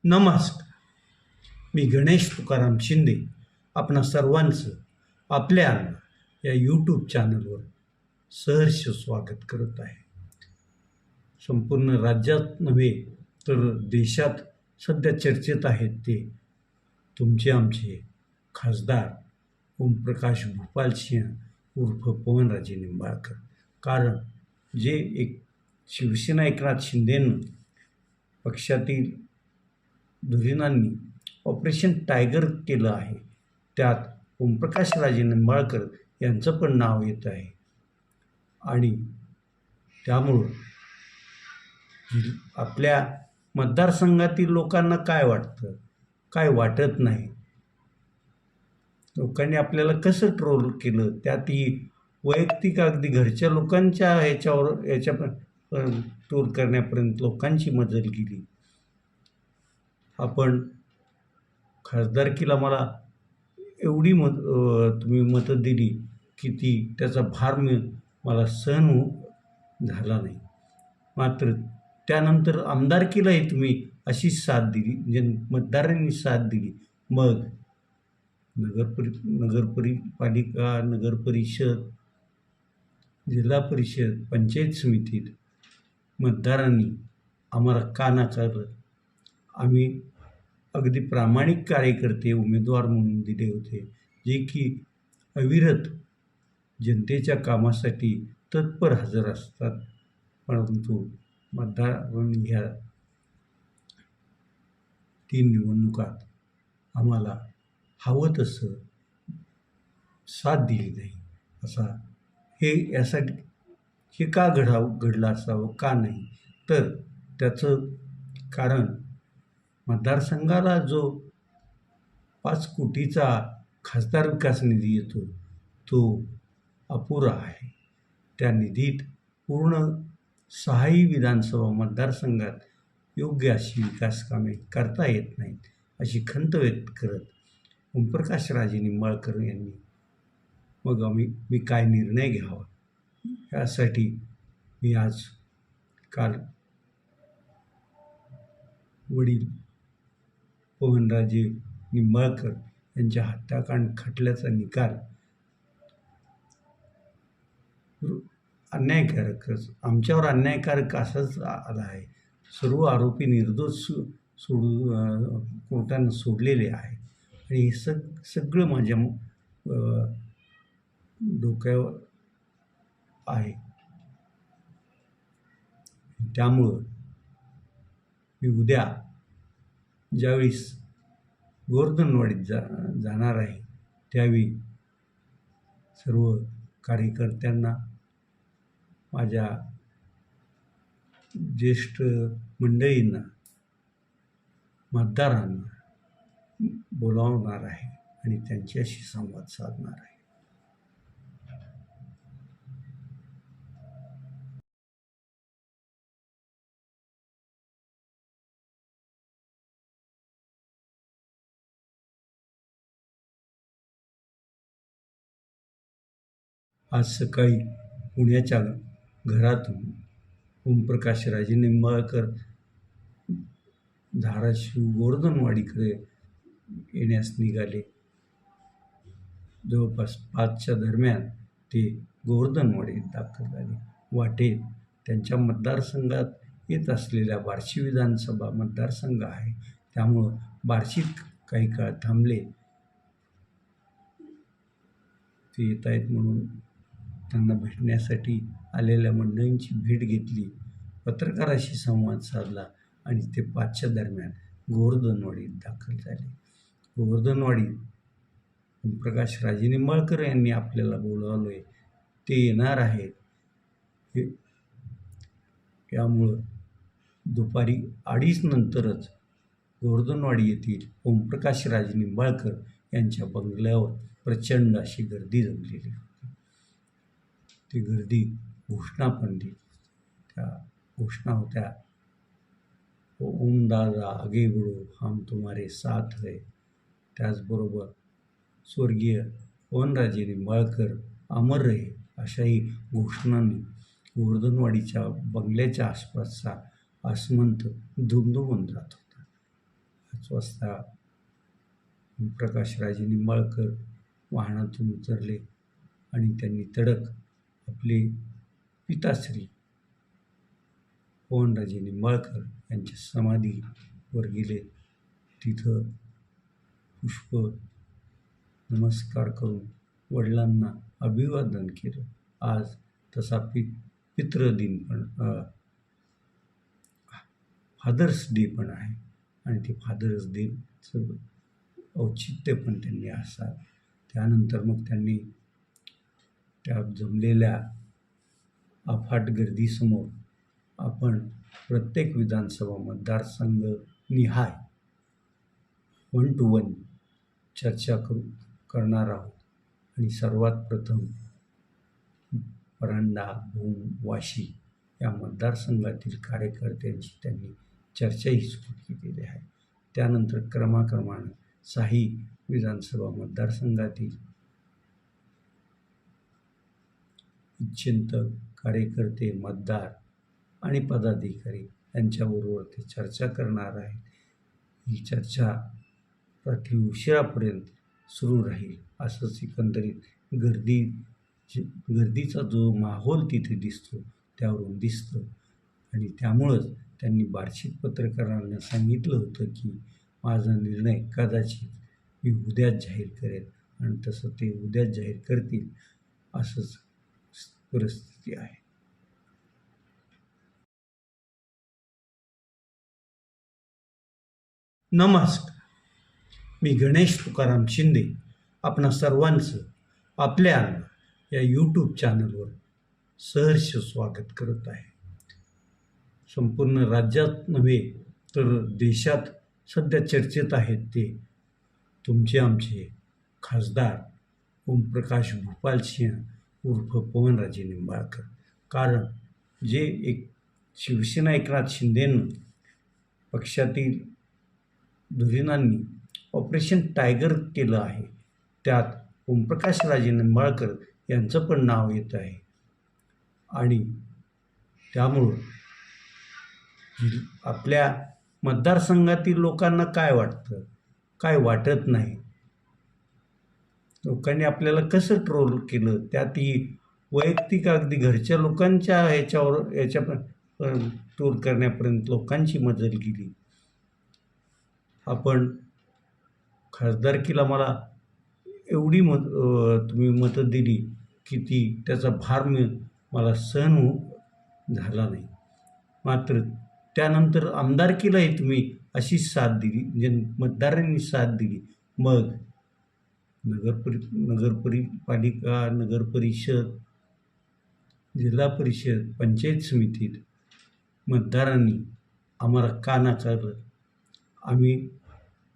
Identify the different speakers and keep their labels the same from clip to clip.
Speaker 1: नमस्कार. मी गणेश तुकाराम शिंदे आपणा सर्वांचं आपल्या या यूट्यूब चॅनलवर सहर्ष स्वागत करत आहे. संपूर्ण राज्यात नव्हे तर देशात सध्या चर्चेत आहेत ते तुमचे आमचे खासदार ओमप्रकाश भूपालसिंह उर्फ पवनराजे निंबाळकर. कारण जे एक शिवसेना एकनाथ शिंदेनं पक्षातील धुरीणांनी ऑपरेशन टायगर केलं आहे, त्यात ओमप्रकाश राजे निंबाळकर यांचं पण नाव येत आहे. आणि त्यामुळं आपल्या मतदारसंघातील लोकांना काय वाटतं, काय वाटत नाही, लोकांनी आपल्याला कसं ट्रोल केलं, त्यातही वैयक्तिक अगदी घरच्या लोकांच्या याच्या ट्रोल करण्यापर्यंत लोकांची मजल केली. आपण खासदारकीला मला एवढी तुम्ही मतं दिली की त्याचा भार मला सहन झाला नाही. मात्र त्यानंतर आमदारकीलाही तुम्ही अशीच साथ दिली, म्हणजे मतदारांनी साथ दिली. मग नगरपालिका, नगरपरिषद, जिल्हा परिषद, पंचायत समितीत मतदारांनी आम्हाला का नाकारलं? आम्ही अगदी प्रामाणिक कार्यकर्ते उमेदवार म्हणून दिले होते, जे की अविरत जनतेच्या कामासाठी तत्पर हजर असतात. परंतु मतदारांनी ह्या 3 निवडणुकात आम्हाला हवं तसं साथ दिली नाही. यासाठी हे का घडलं असावं, का नाही? तर त्याचं कारण मतदारसंघाला जो 5 कोटीचा खासदार विकास निधी येतो तो अपुरा आहे. त्या निधीत पूर्ण 6ही विधानसभा मतदारसंघात योग्य अशी विकास कामे करता येत नाहीत, अशी खंत व्यक्त करत ओमप्रकाश राजे निंबाळकर यांनी मग मी काय निर्णय घ्यावा यासाठी मी काल वडील पवनराजे निंबाळकर यांच्या हत्याकांड खटल्याचा निकाल आमच्यावर अन्यायकारक असाच आला आहे. सर्व आरोपी निर्दोष कोर्टानं सोडलेले आहे आणि हे सगळं माझ्या डोक्यावर आहे. त्यामुळं मी उद्या ज्यावेळेस गोवर्धनवाडीत जाणार आहे त्यावेळी सर्व कार्यकर्त्यांना, माझ्या ज्येष्ठ मंडळींना, मतदारांना बोलावणार आहे आणि त्यांच्याशी संवाद साधणार आहे. आज सकाळी पुण्याच्या घरातून ओमप्रकाश राजे निंबाळकर धाराशिव गोवर्धनवाडीकडे येण्यास निघाले. जवळपास 5च्या दरम्यान ते गोवर्धनवाडीत दाखल झाले. वाटेत त्यांच्या मतदारसंघात येत असलेल्या बार्शी विधानसभा मतदारसंघ आहे, त्यामुळं बार्शीत काही काळ थांबले. ते येत आहेत म्हणून त्यांना भेटण्यासाठी आलेल्या मंडळींची भेट घेतली, पत्रकाराशी संवाद साधला आणि ते 5च्या दरम्यान गोवर्धनवाडीत दाखल झाले. गोवर्धनवाडीत ओमप्रकाश राजे निंबाळकर यांनी आपल्याला बोलावलं आहे, ते येणार आहेत. यामुळं दुपारी 2:30 नंतरच गोवर्धनवाडी येथील ओमप्रकाश राजे निंबाळकर यांच्या बंगल्यावर प्रचंड अशी गर्दी जमलेली होती. ती गर्दी घोषणा पण दिली. त्या घोषणा होत्या, ओम दादा आगे बढ़ो हम तुम्हारे साथ है. त्याचबरोबर स्वर्गीय पवनराजे निंबाळकर अमर रहे अशाही घोषणांनी गोवर्धनवाडीच्या बंगल्याच्या आसपासचा आसमंत दुमदुमून जात होता. वाजता प्रकाशराजे निंबाळकर वाहनातून उतरले आणि त्यांनी तडक आपले पिताश्री पवनराजे निंबाळकर यांच्या समाधीवर गेले. तिथं पुष्प नमस्कार करून वडिलांना अभिवादन केलं. आज तसा पितृदिन पण फादर्स डे पण आहे आणि ते फादर्स डेचं औचित्य पण त्यांनी असावं. त्यानंतर मग त्यांनी त्या जमलेल्या अफाट गर्दीसमोर आपण प्रत्येक विधानसभा मतदारसंघ निहाय 1 to 1 चर्चा करणार आहोत. आणि सर्वात प्रथम परांडा, भूम, वाशी या मतदारसंघातील कार्यकर्त्यांची त्यांनी चर्चाही सुरू केलेली आहे. त्यानंतर क्रमाक्रमानं 6 विधानसभा मतदारसंघातील इच्छित कार्यकर्ते, मतदार आणि पदाधिकारी यांच्याबरोबर ते चर्चा करणार आहेत. ही चर्चा रात्री उशिरापर्यंत सुरू राहील. असंच एकंदरीत गर्दीचा जो माहोल तिथे दिसतो त्यावरून दिसतं. आणि त्यामुळंच त्यांनी वार्षिक पत्रकारांना सांगितलं होतं की माझा निर्णय कदाचित मी उद्याच जाहीर करेन, आणि तसं ते उद्याच जाहीर करतील असंच परिस्थिती आहे. नमस्कार, मी गणेश तुकाराम शिंदे आपणा सर्वांचं आपल्या या यूट्यूब चॅनलवर सहर्ष स्वागत करत आहे. संपूर्ण राज्यात नव्हे तर देशात सध्या चर्चेत आहेत ते तुमचे आमचे खासदार ओमप्रकाश भूपालसिंह उर्फ पवनराजे निंबाळकर. कारण जे एक शिवसेना एकनाथ शिंदेनं पक्षातील धुरीणांनी ऑपरेशन टायगर केलं आहे, त्यात ओमप्रकाशराजे निंबाळकर यांचं पण नाव येत आहे. आणि त्यामुळं आपल्या मतदारसंघातील लोकांना काय वाटतं, काय वाटत नाही, लोकांनी आपल्याला कसं ट्रोल केलं, त्यातही वैयक्तिक अगदी घरच्या लोकांच्या याच्या ट्रोल करण्यापर्यंत लोकांची मजल गेली. आपण खासदारकीला मला एवढी तुम्ही मतं दिली की त्याचा भार मला सहन झाला नाही. मात्र त्यानंतर आमदारकीलाही तुम्ही अशीच साथ दिली, म्हणजे मतदारांनी साथ दिली. मग नगरपालिका, नगरपरिषद, जिल्हा परिषद, पंचायत समितीत मतदारांनी आम्हाला का नाकारलं? आम्ही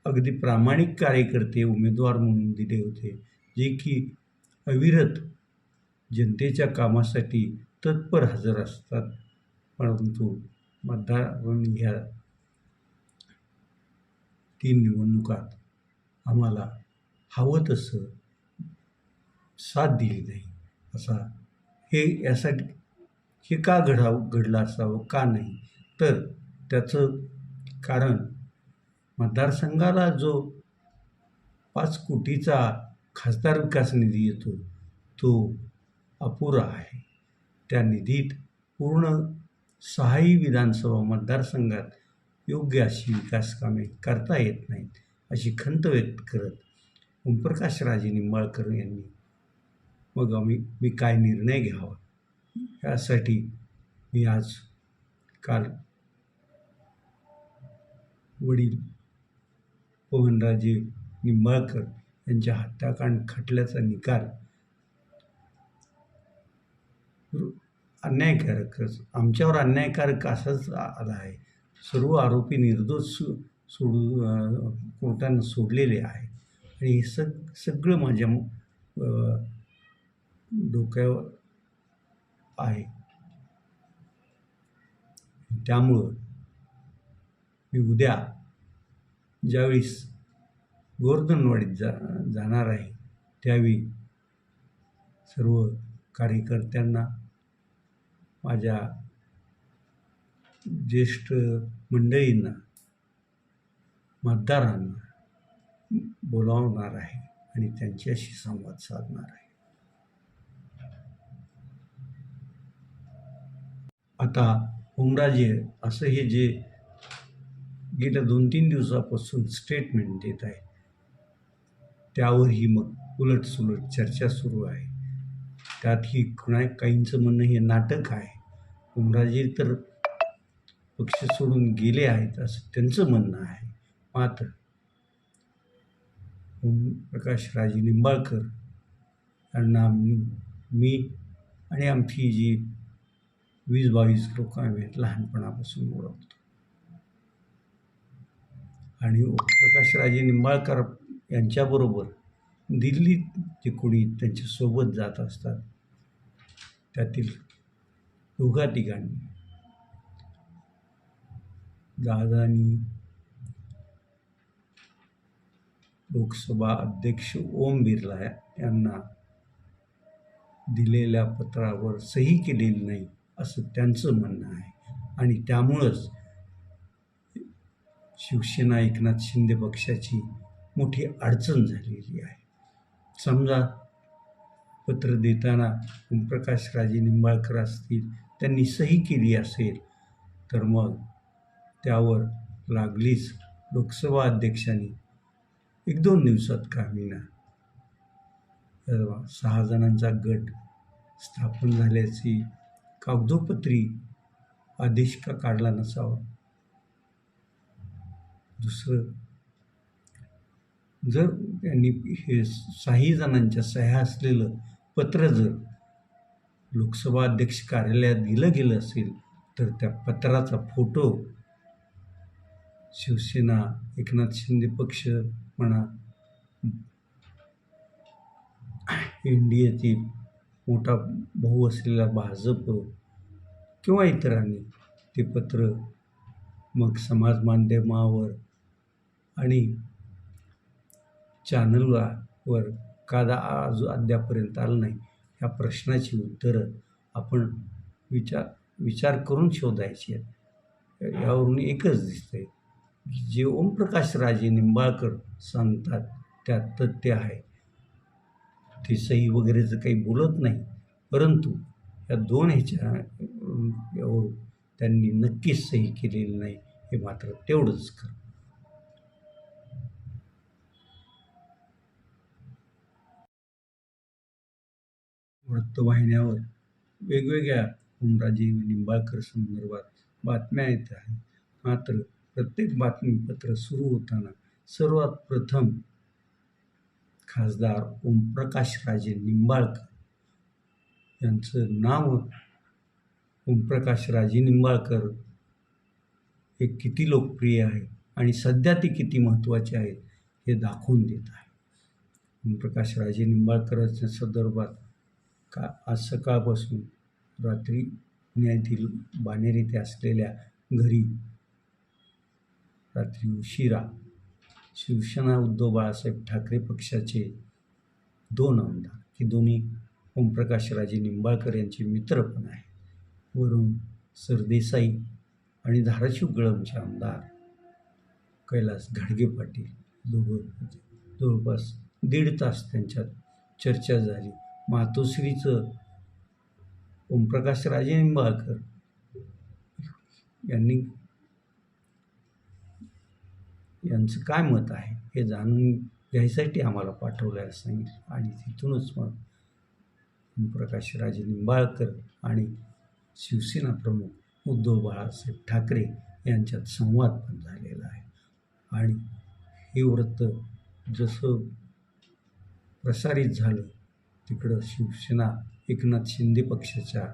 Speaker 1: अगदी प्रामाणिक कार्यकर्ते उमेदवार म्हणून दिले होते, जे की अविरत जनतेच्या कामासाठी तत्पर हजर असतात. परंतु मतदारांनी ह्या 3 निवडणुकात आम्हाला हवं तसं साथ दिली नाही. यासाठी हे का घडलं असावं, का नाही? तर त्याचं कारण मतदारसंघाला जो 5 कोटीचा खासदार विकास निधी येतो तो अपुरा आहे. त्या निधीत पूर्ण 6 विधानसभा मतदारसंघात योग्य अशी विकास कामे करता येत नाहीत, अशी खंत व्यक्त करत ओमप्रकाशराजे निंबाळकर यांनी मग मी काय निर्णय घ्यावा यासाठी मी काल वडील पवनराजे निंबाळकर यांच्या हत्याकांड खटल्याचा निकाल आमच्यावर अन्यायकारक असाच आला आहे. सर्व आरोपी निर्दोष कोर्टानं सोडलेले आहे आणि हे सगळं माझ्या डोक्यावर आहे. त्यामुळं मी उद्या ज्यावेळेस गोवर्धनवाडीत जाणार आहे त्यावेळी सर्व कार्यकर्त्यांना, माझ्या ज्येष्ठ मंडळींना मतदारांना बोलावणार आहे आणि त्यांच्याशी संवाद साधणार आहे. आता ओमराजे असं हे जे गेल्या 2-3 दिवसापासून स्टेटमेंट देत आहे, त्यावरही मग उलटसुलट चर्चा सुरू आहे. त्यातही काहींचं म्हणणं हे नाटक आहे. ओमराजे तर पक्ष सोडून गेले आहेत असं त्यांचं म्हणणं आहे. मात्र ओमप्रकाश राजे निंबाळकर यांना मी आणि आमची जी 20-22 लोक आम्ही लहानपणापासून ओळखतो आणि ओमप्रकाश राजे निंबाळकर यांच्याबरोबर दिल्लीत जे कोणी त्यांच्यासोबत जात असतात त्यातील दोघा-तिघांनी दादांनी लोकसभा अध्यक्ष ओम बिर्ला यांना दिलेल्या पत्रावर सही केलेली नाही असं त्यांचं म्हणणं आहे आणि त्यामुळंच शिवसेना एकनाथ शिंदे पक्षाची मोठी अडचण झालेली आहे. समजा पत्र देताना ओमप्रकाश राजे निंबाळकर असतील, त्यांनी सही केली असेल तर मग त्यावर लागलीच लोकसभा अध्यक्षांनी 1-2 दिवसात का होईना 6 जणांचा गट स्थापन झाल्याची कागदोपत्री आदेश का काढला नसावा. दुसरं, जर त्यांनी हे 6 जणांच्या सह्या असलेलं पत्र जर लोकसभा अध्यक्ष कार्यालयात दिलं गेलं असेल तर त्या पत्राचा फोटो शिवसेना एकनाथ शिंदे पक्ष म्हणा, इंडियातील मोठा भाऊ असलेला भाजप किंवा इतरांनी ते पत्र मग समाज माध्यमावर आणि चॅनलवर का अद्यापर्यंत आलं नाही, ह्या प्रश्नाची उत्तरं आपण विचार करून शोधायची आहेत. यावरून एकच दिसतंय की जे ओमप्रकाश राजे निंबाळकर सांगतात त्यात तथ्य आहे. ते सही वगैरेचं काही बोलत नाही, परंतु या 2 यावर त्यांनी नक्कीच सही केलेली नाही हे मात्र तेवढंच खरं. वृत्तवाहिन्यावर वेगवेगळ्या ओमराजे निंबाळकर संदर्भात बातम्या येत आहेत. मात्र प्रत्येक बातमीपत्र सुरू होताना सर्वात प्रथम खासदार ओमप्रकाश राजे निंबाळकर यांचं नाव, ओमप्रकाश राजे निंबाळकर हे किती लोकप्रिय आहे आणि सध्या ते किती महत्त्वाचे आहेत हे दाखवून देत आहे. ओमप्रकाश राजे निंबाळकरांच्या संदर्भात आज सकाळपासून रात्री पुण्यातील बाणेर येथे असलेल्या घरी रात्री उशिरा शिवसेना उद्धव बाळासाहेब ठाकरे पक्षाचे 2 आमदार, की दोन्ही ओमप्रकाश राजे निंबाळकर यांचे मित्र पण आहेत, वरून सरदेसाई आणि धाराशिव कळंबचे आमदार कैलास घाडगे पाटील, दोघं जवळपास 1.5 तास त्यांच्यात चर्चा झाली. मातोश्रीचं ओमप्रकाश राजे निंबाळकर यांचं काय मत आहे हे जाणून घ्यायसाठी आम्हाला पाठवलं आहे सांगितलं आणि तिथूनच मग ओमप्रकाश राजे निंबाळकर आणि शिवसेना प्रमुख उद्धव बाळासाहेब ठाकरे यांच्यात संवाद पण झालेला आहे. आणि हे वृत्त जसं प्रसारित झालं तिकडं शिवसेना एकनाथ शिंदे पक्षाच्या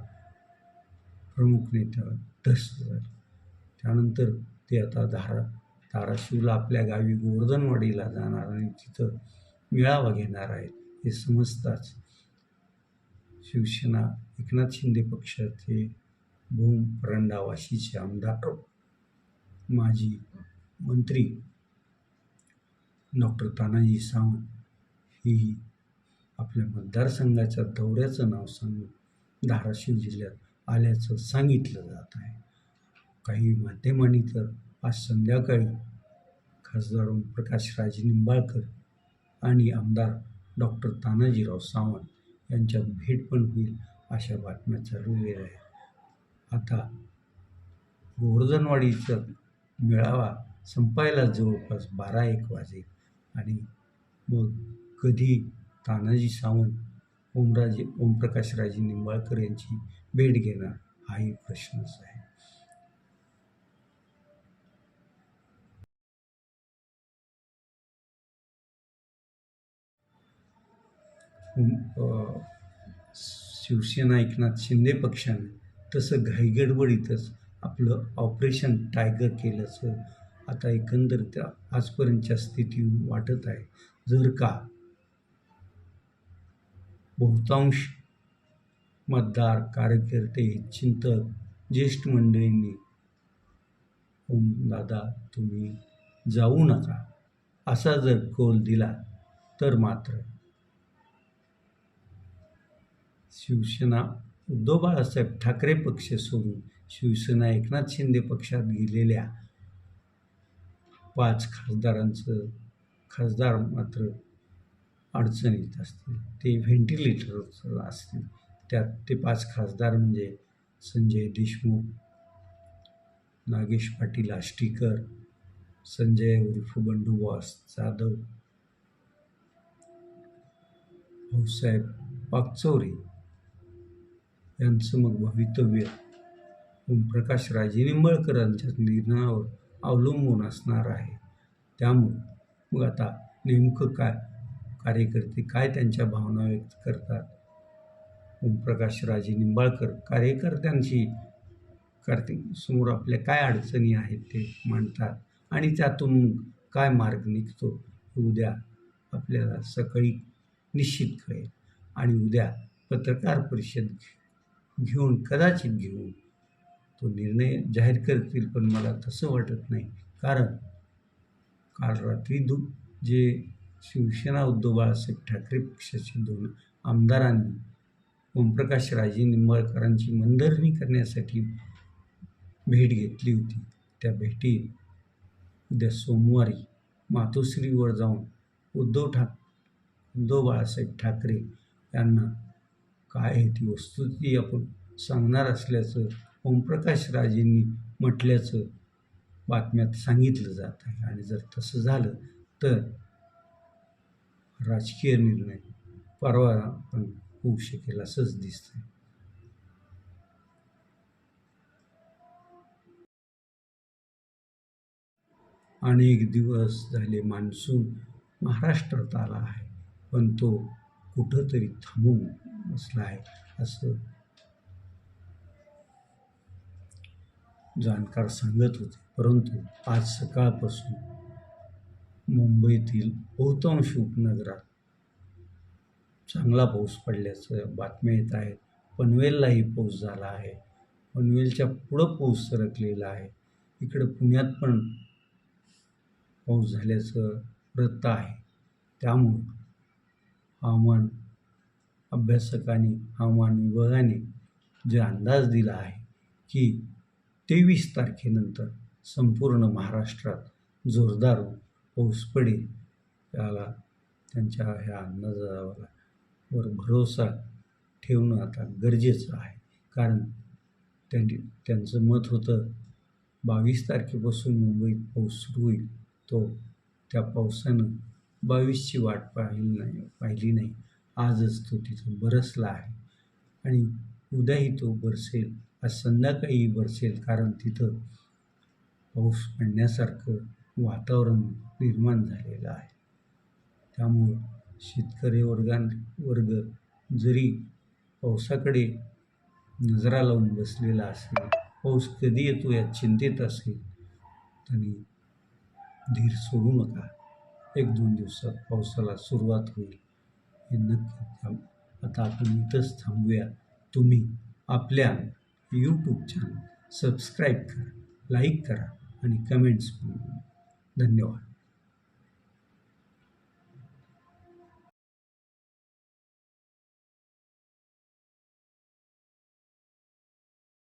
Speaker 1: प्रमुख नेत्यावर ध्वस्त झालं. त्यानंतर ते आता धाराशिवला आपल्या गावी गोवर्धनवाडीला जाणार आणि तिथं मेळावा घेणार आहेत हे समजताच शिवसेना एकनाथ शिंदे पक्षाचे भूम परंडा वाशीचे आमदार माजी मंत्री डॉक्टर तानाजी सावंत ही आपल्या मतदारसंघाच्या दौऱ्याचं नाव सांगून धाराशिव जिल्ह्यात आल्याचं सांगितलं जात आहे. काही माध्यमांनी तर आज संध्याकाळी खासदार ओमप्रकाश राजे निंबाळकर आणि आमदार डॉक्टर तानाजीराव सावंत यांच्यात भेट पण होईल अशा बातम्या चालवलेल्या आहेत. आता गोवर्धनवाडीचा मेळावा संपायला जवळपास 12-1 वाजेल आणि मग कधी तानाजी सावंत ओमप्रकाश राजे निंबाळकर यांची भेट घेणार हाही प्रश्नच आहे. शिवसेना एकनाथ शिंदे पक्षाने तसं घाईगडबडीतच आपलं ऑपरेशन टायगर केल्याचं आता एकंदरीत आजपर्यंतच्या स्थितीतून वाटत आहे. जर का बहुतांश मतदार, कार्यकर्ते, चिंतक, ज्येष्ठ मंडळींनी दादा तुम्ही जाऊ नका असा जर कौल दिला तर मात्र शिवसेना उद्धव बाळासाहेब ठाकरे पक्ष सोडून शिवसेना एकनाथ शिंदे पक्षात गेलेल्या 5 खासदार मात्र अडचणीत असतील. ते व्हेंटिलेटरवर असतील. त्यात ते 5 खासदार म्हणजे संजय देशमुख, नागेश पाटील आष्टीकर, संजय उर्फ बंडूबॉस जाधव, भाऊसाहेब पागचौरे यांचं मग भवितव्य ओमप्रकाश राजे निंबाळकरांच्या निर्णयावर अवलंबून असणार आहे. त्यामुळे मग आता नेमकं काय कार्यकर्ते काय त्यांच्या भावना व्यक्त करतात, ओमप्रकाश राजे निंबाळकर समोर आपल्या काय अडचणी आहेत ते मांडतात आणि त्यातून काय मार्ग निघतो उद्या आपल्याला सकाळी निश्चित कळेल. आणि उद्या पत्रकार परिषद कदाचित घेऊन तो निर्णय जाहीर करतील. पण मला तसं वाटत नाही, कारण काल रात्री जे शिवसेना उद्धव बाळासाहेब ठाकरे पक्षाचे 2 आमदारांनी ओमप्रकाश राजे निंबाळकरांची मनधरणी करण्यासाठी भेट घेतली होती. त्या भेटीत उद्या सोमवारी मातोश्रीवर जाऊन उद्धव बाळासाहेब ठाकरे यांना काय आहे ती वस्तुस्थिती आपण सांगणार असल्याचं ओमप्रकाश राजेंनी म्हटल्याचं बातम्यात सांगितलं जात आहे. आणि जर तसं झालं तर राजकीय निर्णय परवा पण होऊ शकेल असंच दिसतंय. अनेक दिवस झाले मान्सून महाराष्ट्रात आला आहे, पण तो कुठंतरी थांबून बसला आहे असं जाणकार सांगत होते. परंतु आज सकाळपासून मुंबईतील बहुतांश उपनगरात चांगला पाऊस पडल्याचं बातम्या येत आहेत. पनवेललाही पाऊस झाला आहे. पनवेलच्या पुढं पाऊस सरकलेला आहे. इकडं पुण्यात पण पाऊस झाल्याचं वृत्त आहे. त्यामुळं हवामान अभ्यासकांनी, हवामान विभागाने जे अंदाज दिला आहे की 23 तारखेनंतर संपूर्ण महाराष्ट्रात जोरदार पाऊस पडेल, त्याला त्यांच्या ह्या अंदाजावर भरोसा ठेवणं आता गरजेचं आहे. कारण त्यांचं मत होतं 22 तारखेपासून मुंबईत पाऊस सुरू होईल. त्या पावसानं 22ची वाट पाहिली नाही. आजच तो तिथं बरसला आहे आणि उद्याही तो बरसेल. आज संध्याकाळी बरसेल, कारण तिथं पाऊस पडण्यासारखं वातावरण निर्माण झालेलं आहे. त्यामुळं शेतकरी वर्ग जरी पावसाकडे नजरा लावून बसलेला असेल, पाऊस कधी येतो या चिंतेत असेल, त्यांनी धीर सोडू नका. 1-2 दिवसात पावसाला सुरुवात होईल हे नक्की. आता आपण इथंच थांबूया. तुम्ही आपल्या यूट्यूब चॅनल सबस्क्राईब करा, लाईक करा आणि कमेंट्स पण. धन्यवाद.